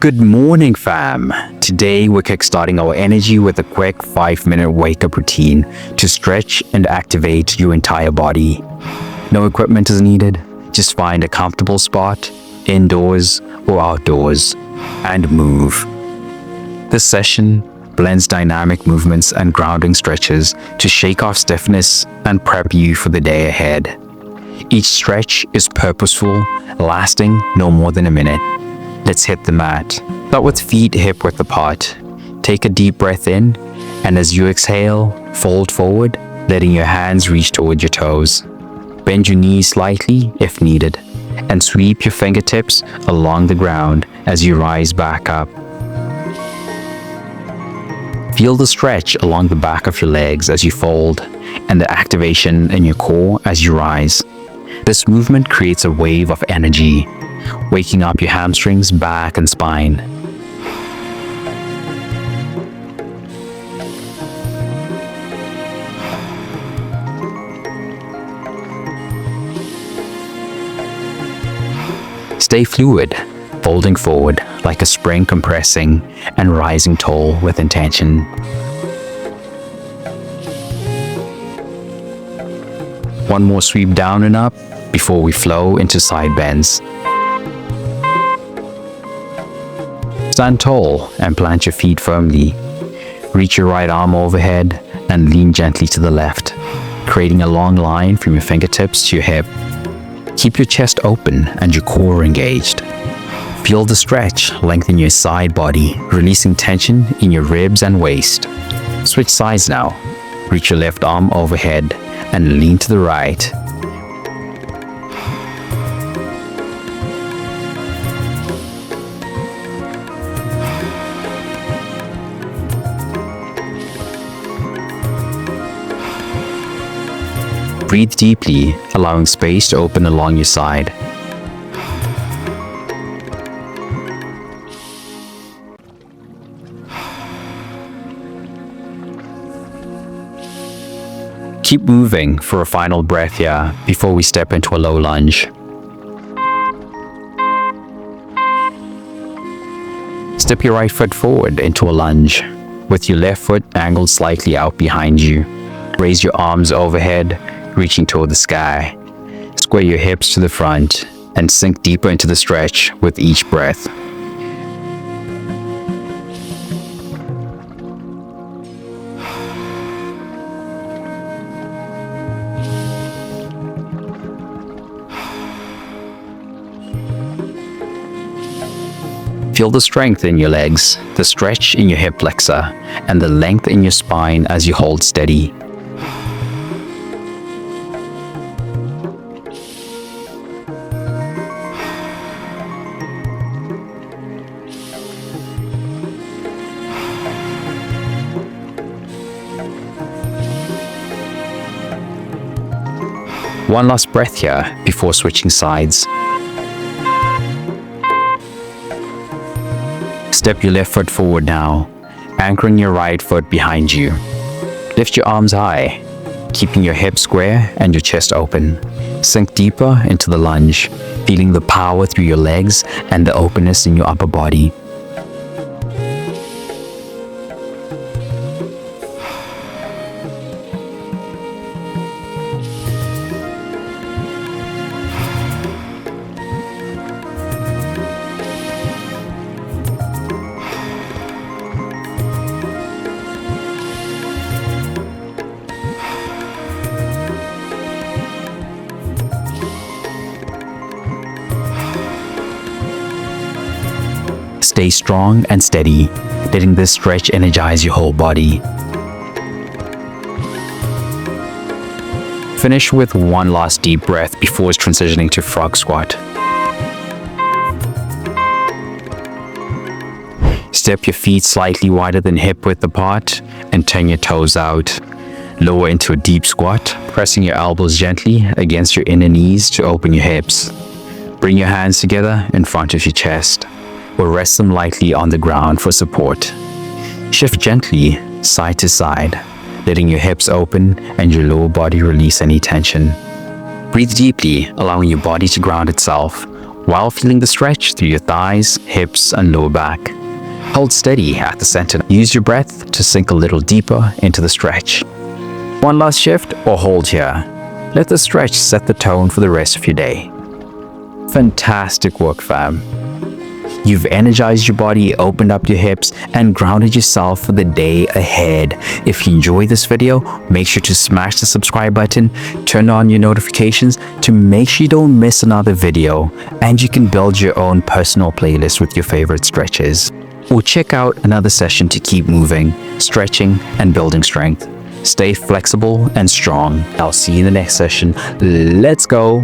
Good morning, fam. Today we're kickstarting our energy with a quick 5-minute wake-up routine to stretch and activate your entire body. No equipment is needed. Just find a comfortable spot, indoors or outdoors, and move. This session blends dynamic movements and grounding stretches to shake off stiffness and prep you for the day ahead. Each stretch is purposeful, lasting no more than a minute. Let's hit the mat. Start with feet hip width apart. Take a deep breath in, and as you exhale, fold forward, letting your hands reach toward your toes. Bend your knees slightly if needed, and sweep your fingertips along the ground as you rise back up. Feel the stretch along the back of your legs as you fold, and the activation in your core as you rise. This movement creates a wave of energy, waking up your hamstrings, back, and spine. Stay fluid, folding forward like a spring compressing and rising tall with intention. One more sweep down and up before we flow into side bends. Stand tall and plant your feet firmly. Reach your right arm overhead and lean gently to the left, creating a long line from your fingertips to your hip. Keep your chest open and your core engaged. Feel the stretch lengthen your side body, releasing tension in your ribs and waist. Switch sides now. Reach your left arm overhead and lean to the right. Breathe deeply, allowing space to open along your side. Keep moving for a final breath here before we step into a low lunge. Step your right foot forward into a lunge, with your left foot angled slightly out behind you. Raise your arms overhead, reaching toward the sky. Square your hips to the front and sink deeper into the stretch with each breath. Feel the strength in your legs, the stretch in your hip flexor, and the length in your spine as you hold steady. One last breath here before switching sides. Step your left foot forward now, anchoring your right foot behind you. Lift your arms high, keeping your hips square and your chest open. Sink deeper into the lunge, feeling the power through your legs and the openness in your upper body. Stay strong and steady, letting this stretch energize your whole body. Finish with one last deep breath before transitioning to frog squat. Step your feet slightly wider than hip width apart and turn your toes out. Lower into a deep squat, pressing your elbows gently against your inner knees to open your hips. Bring your hands together in front of your chest, or rest them lightly on the ground for support. Shift gently side to side, letting your hips open and your lower body release any tension. Breathe deeply, allowing your body to ground itself, while feeling the stretch through your thighs, hips, and lower back. Hold steady at the center. Use your breath to sink a little deeper into the stretch. One last shift or hold here. Let the stretch set the tone for the rest of your day. Fantastic work, fam. You've energized your body, opened up your hips, and grounded yourself for the day ahead. If you enjoyed this video, make sure to smash the subscribe button, turn on your notifications to make sure you don't miss another video, and you can build your own personal playlist with your favorite stretches. Or check out another session to keep moving, stretching, and building strength. Stay flexible and strong. I'll see you in the next session. Let's go.